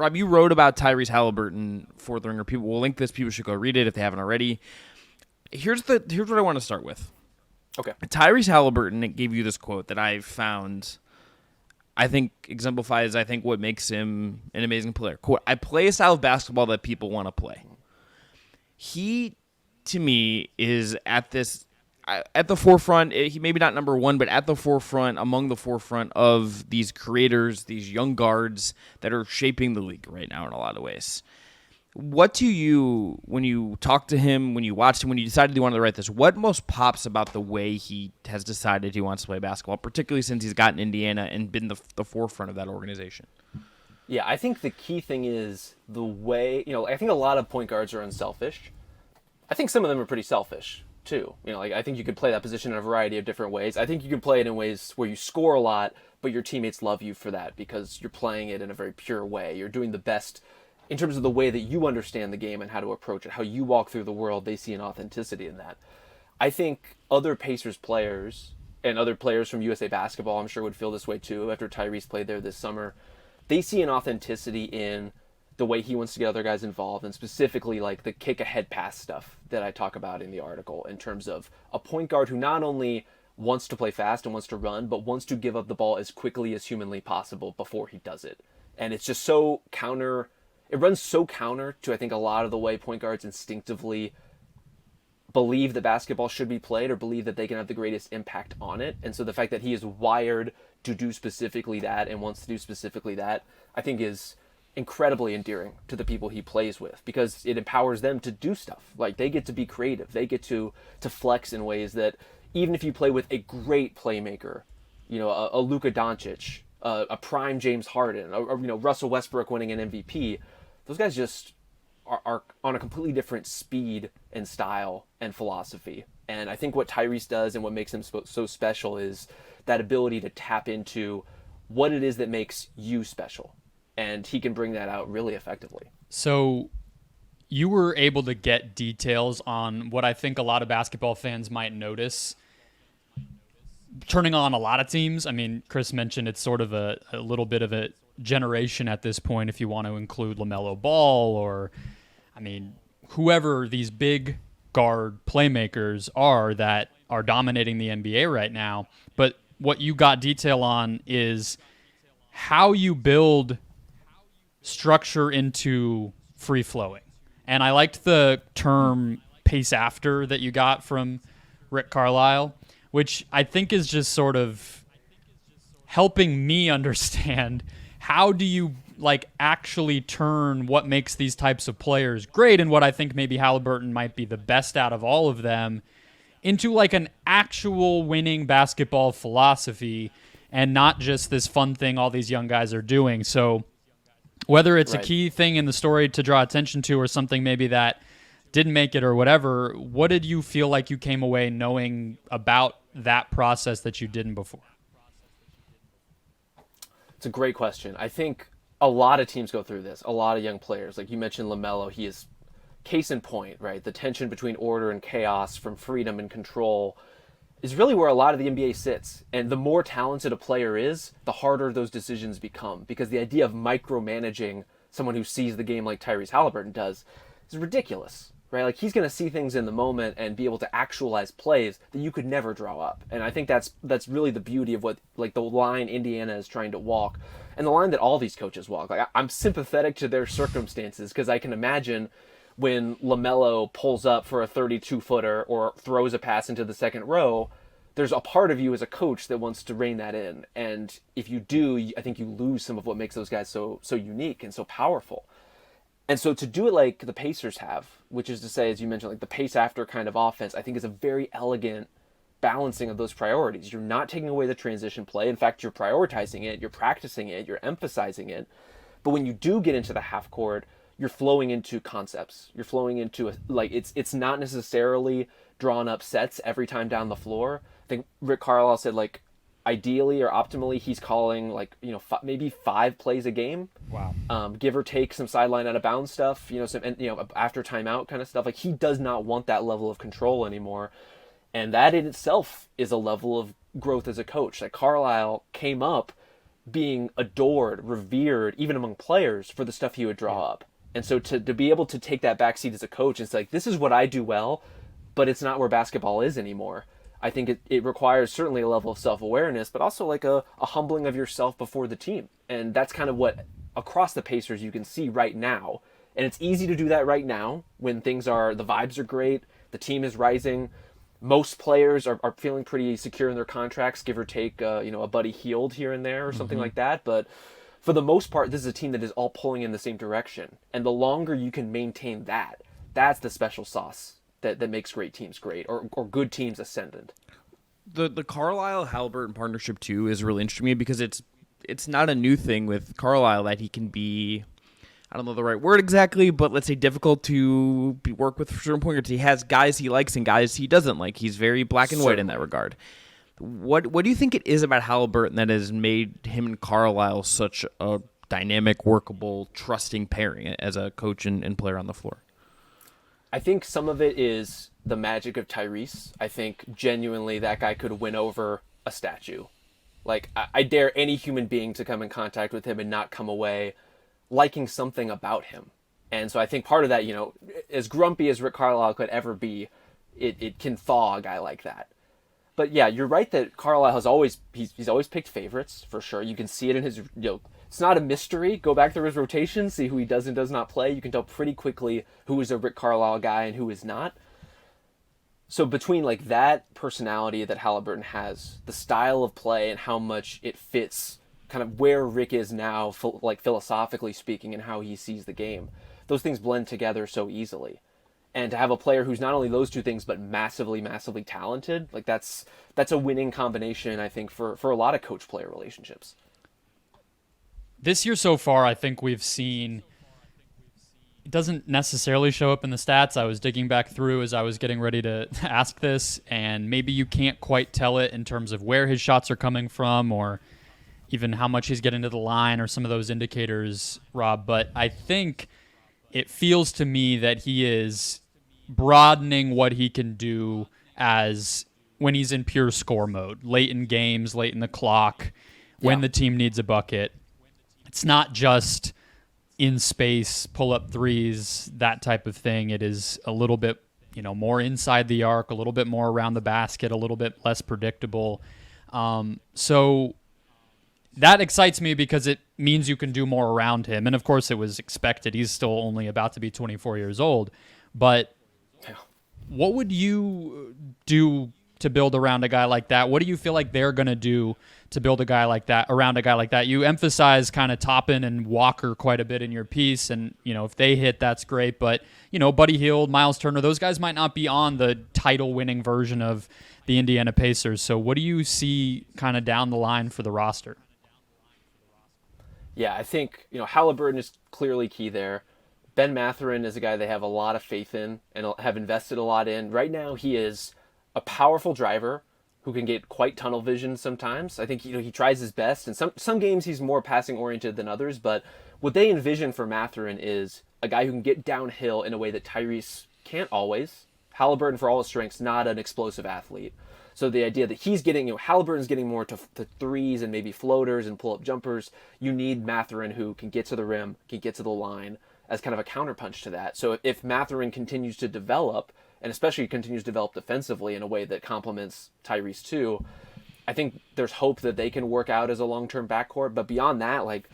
Rob, you wrote about Tyrese Haliburton for The Ringer. People will link this. People should go read it if they haven't already. Here's what I want to start with. Okay. Tyrese Haliburton gave you this quote that I found, I think, exemplifies, what makes him an amazing player. Quote, I play a style of basketball that people want to play. He, to me, is at the forefront. He maybe not number one, but at the forefront, among the forefront of these creators, these young guards that are shaping the league right now in a lot of ways. What do you, when you talk to him, when you watched him, when you decided you wanted to write this, what most pops about the way he has decided he wants to play basketball, particularly since he's gotten Indiana and been the forefront of that organization? Yeah, I think the key thing is the way, I think a lot of point guards are unselfish. I think some of them are pretty selfish too. I think you could play that position in a variety of different ways. I think you can play it in ways where you score a lot, but your teammates love you for that because you're playing it in a very pure way. You're doing the best in terms of the way that you understand the game and how to approach it, how you walk through the world. They see an authenticity in that. I think other Pacers players and other players from USA Basketball, I'm sure, would feel this way too after Tyrese played there this summer. They see an authenticity in the way he wants to get other guys involved, and specifically like the kick ahead pass stuff that I talk about in the article, in terms of a point guard who not only wants to play fast and wants to run, but wants to give up the ball as quickly as humanly possible before he does it. And it's just so counter. It runs so counter to, I think, a lot of the way point guards instinctively believe that basketball should be played or believe that they can have the greatest impact on it. And so the fact that he is wired to do specifically that and wants to do specifically that, I think is incredibly endearing to the people he plays with, because it empowers them to do stuff. Like, they get to be creative. They get to flex in ways that even if you play with a great playmaker, a Luka Doncic, a prime James Harden, Russell Westbrook winning an MVP, those guys just are on a completely different speed and style and philosophy. And I think what Tyrese does and what makes him so special is that ability to tap into what it is that makes you special. And he can bring that out really effectively. So you were able to get details on what I think a lot of basketball fans might notice turning on a lot of teams. I mean, Chris mentioned it's sort of a little bit of a generation at this point, if you want to include LaMelo Ball or, whoever these big guard playmakers are that are dominating the NBA right now. But what you got detail on is how you build structure into free flowing. And I liked the term pace after that you got from Rick Carlisle, which I think is just sort of helping me understand how do you actually turn what makes these types of players great, and what I think maybe Haliburton might be the best out of all of them, into an actual winning basketball philosophy, and not just this fun thing all these young guys are doing. So whether it's Right. a key thing in the story to draw attention to or something maybe that didn't make it or whatever, what did you feel like you came away knowing about that process that you didn't before? It's a great question. I think a lot of teams go through this. A lot of young players, like you mentioned LaMelo, he is case in point, right? The tension between order and chaos, from freedom and control, is really where a lot of the NBA sits. And the more talented a player is, the harder those decisions become, because the idea of micromanaging someone who sees the game like Tyrese Haliburton does is ridiculous, right? Like, he's going to see things in the moment and be able to actualize plays that you could never draw up. And I think that's really the beauty of what, the line Indiana is trying to walk, and the line that all these coaches walk. I'm sympathetic to their circumstances, because I can imagine when LaMelo pulls up for a 32-footer or throws a pass into the second row, there's a part of you as a coach that wants to rein that in. And if you do, I think you lose some of what makes those guys so unique and so powerful. And so to do it like the Pacers have, which is to say, as you mentioned, the pace after kind of offense, I think is a very elegant balancing of those priorities. You're not taking away the transition play. In fact, you're prioritizing it, you're practicing it, you're emphasizing it. But when you do get into the half court, you're flowing into concepts. You're flowing into it's not necessarily drawn up sets every time down the floor. I think Rick Carlisle said ideally or optimally he's calling maybe 5 plays a game. Wow. Give or take some sideline out of bounds stuff, after timeout kind of stuff. He does not want that level of control anymore. And that in itself is a level of growth as a coach. Carlisle came up being adored, revered, even among players for the stuff he would draw up. And so to be able to take that backseat as a coach, it's like, this is what I do well, but it's not where basketball is anymore. I think it requires certainly a level of self-awareness, but also like a humbling of yourself before the team. And that's kind of what across the Pacers you can see right now. And it's easy to do that right now when the vibes are great, the team is rising. Most players are feeling pretty secure in their contracts, give or take, a Buddy Hield here and there or something like that. But for the most part, this is a team that is all pulling in the same direction. And the longer you can maintain that, that's the special sauce that makes great teams great, or good teams ascendant. The Carlisle Haliburton partnership too is really interesting to me because it's not a new thing with Carlisle that he can be, I don't know the right word exactly, but let's say difficult to work with for certain point guards. He has guys he likes and guys he doesn't like. He's very black and white in that regard. What do you think it is about Haliburton that has made him and Carlisle such a dynamic, workable, trusting pairing as a coach and player on the floor? I think some of it is the magic of Tyrese. I think genuinely that guy could win over a statue. Like, I dare any human being to come in contact with him and not come away liking something about him. And so I think part of that, as grumpy as Rick Carlisle could ever be, it can thaw a guy like that. But yeah, you're right that Carlisle has he's always picked favorites, for sure. You can see it in his, it's not a mystery. Go back through his rotation, see who he does and does not play. You can tell pretty quickly who is a Rick Carlisle guy and who is not. So between like that personality that Haliburton has, the style of play and how much it fits kind of where Rick is now, like philosophically speaking, and how he sees the game, those things blend together so easily. And to have a player who's not only those two things, but massively, massively talented, like that's a winning combination, I think, for a lot of coach-player relationships. This year so far, I think we've seen, it doesn't necessarily show up in the stats. I was digging back through as I was getting ready to ask this, and maybe you can't quite tell it in terms of where his shots are coming from or even how much he's getting to the line or some of those indicators, Rob. But I think it feels to me that he is broadening what he can do as when he's in pure score mode, late in games, late in the clock, when the team needs a bucket. It's not just in space, pull up threes, that type of thing. It is a little bit, more inside the arc, a little bit more around the basket, a little bit less predictable. So that excites me because it means you can do more around him. And of course it was expected. He's still only about to be 24 years old. But what would you do to build around a guy like that? What do you feel like they're going to do to build a guy like that, around a guy like that? You emphasize kind of Toppin and Walker quite a bit in your piece. And, if they hit, that's great. But, Buddy Hield, Miles Turner, those guys might not be on the title-winning version of the Indiana Pacers. So what do you see kind of down the line for the roster? Yeah, I think, Haliburton is clearly key there. Ben Mathurin is a guy they have a lot of faith in and have invested a lot in. Right now, he is a powerful driver who can get quite tunnel vision sometimes. I think, he tries his best. And some games he's more passing oriented than others. But what they envision for Mathurin is a guy who can get downhill in a way that Tyrese can't always. Haliburton, for all his strengths, not an explosive athlete. So the idea that he's getting, Haliburton's getting more to threes and maybe floaters and pull-up jumpers. You need Mathurin who can get to the rim, can get to the line as kind of a counterpunch to that. So if Mathurin continues to develop, and especially continues to develop defensively in a way that complements Tyrese too, I think there's hope that they can work out as a long-term backcourt. But beyond that, like,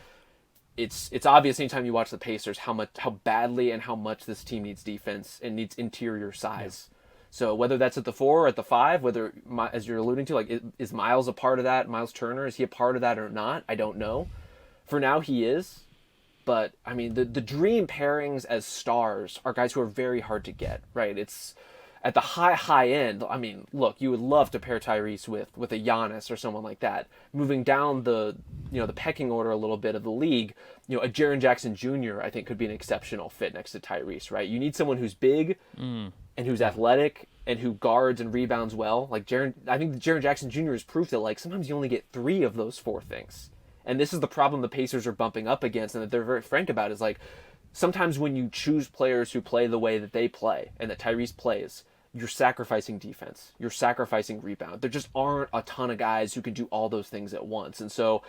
it's obvious anytime you watch the Pacers how badly and how much this team needs defense and needs interior size. Yeah. So whether that's at the 4 or at the 5, whether, as you're alluding to, like, is Miles a part of that? Miles Turner, is he a part of that or not? I don't know. For now, he is. But, I mean, the dream pairings as stars are guys who are very hard to get, right? It's at the high end. I mean, look, you would love to pair Tyrese with a Giannis or someone like that. Moving down the pecking order a little bit of the league, a Jaren Jackson Jr. I think could be an exceptional fit next to Tyrese, right? You need someone who's big and who's athletic and who guards and rebounds well. Like I think Jaren Jackson Jr. is proof that, like, sometimes you only get 3 of those 4 things. And this is the problem the Pacers are bumping up against, and that they're very frank about, is like, sometimes when you choose players who play the way that they play and that Tyrese plays, you're sacrificing defense. You're sacrificing rebound. There just aren't a ton of guys who can do all those things at once. And so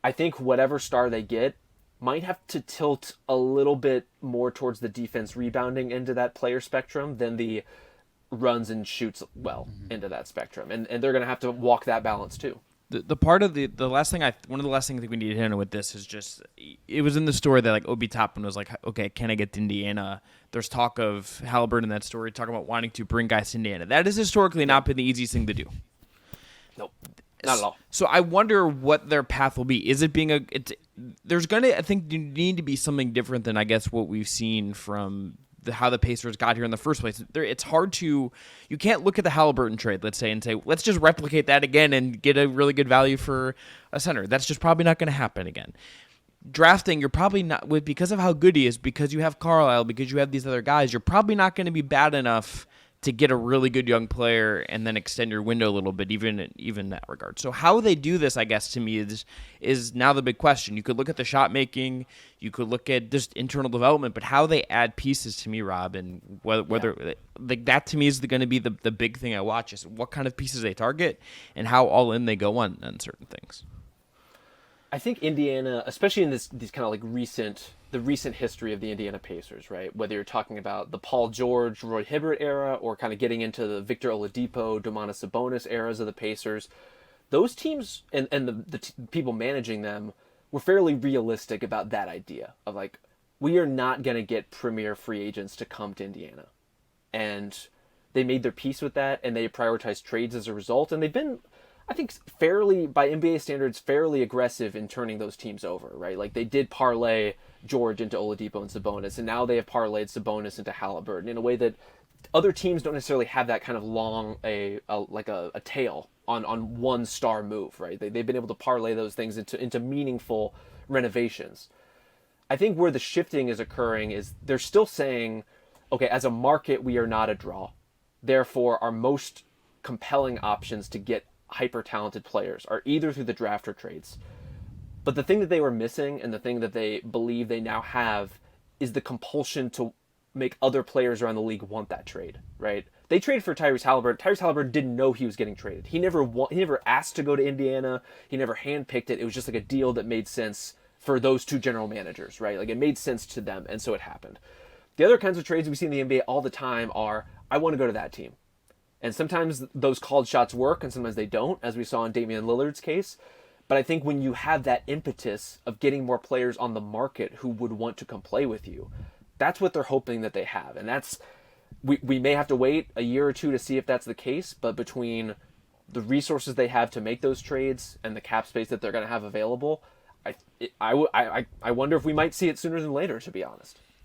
I think whatever star they get might have to tilt a little bit more towards the defense rebounding into that player spectrum than the runs and shoots well into that spectrum. And they're going to have to walk that balance too. The part of the last thing one of the last things I think we need to handle with this is just, it was in the story that like Obi Toppin was like, okay, can I get to Indiana? There's talk of Haliburton in that story talking about wanting to bring guys to Indiana. That has historically not been the easiest thing to do. Nope, not at all. So I wonder what their path will be. Is it being there's going to, I think, need to be something different than I guess what we've seen from how the Pacers got here in the first place. It's hard to, you can't look at the Haliburton trade, let's say, and say, let's just replicate that again and get a really good value for a center. That's just probably not going to happen again. Drafting, you're probably not, because of how good he is, because you have Carlisle, because you have these other guys, you're probably not going to be bad enough to get a really good young player and then extend your window a little bit, even in that regard. So how they do this, I guess, to me is now the big question. You could look at the shot making, you could look at just internal development, but how they add pieces to me, Rob, and whether like that to me is going to be the big thing I watch, is what kind of pieces they target and how all in they go on certain things. I think Indiana, especially in these kind of like the recent history of the Indiana Pacers, right? Whether you're talking about the Paul George, Roy Hibbert era, or kind of getting into the Victor Oladipo, Domantas Sabonis eras of the Pacers, those teams and the people managing them were fairly realistic about that idea of like, we are not going to get premier free agents to come to Indiana. And they made their peace with that, and they prioritized trades as a result, and they've been, I think, fairly, by NBA standards, fairly aggressive in turning those teams over, right? Like, they did parlay George into Oladipo and Sabonis, and now they have parlayed Sabonis into Haliburton in a way that other teams don't necessarily have that kind of long, a tail on one star move, right? They've been able to parlay those things into meaningful renovations. I think where the shifting is occurring is they're still saying, okay, as a market, we are not a draw. Therefore, our most compelling options to get hyper-talented players are either through the draft or trades. But the thing that they were missing, and the thing that they believe they now have, is the compulsion to make other players around the league want that trade, right? They traded for Tyrese Haliburton. Tyrese Haliburton didn't know he was getting traded. He never asked to go to Indiana. He never handpicked it. It was just like a deal that made sense for those two general managers, right? Like, it made sense to them, and so it happened. The other kinds of trades we see in the NBA all the time are, I want to go to that team. And sometimes those called shots work, and sometimes they don't, as we saw in Damian Lillard's case. But I think when you have that impetus of getting more players on the market who would want to come play with you, that's what they're hoping that they have. And that's, we may have to wait a year or two to see if that's the case, but between the resources they have to make those trades and the cap space that they're going to have available, I wonder if we might see it sooner than later, to be honest.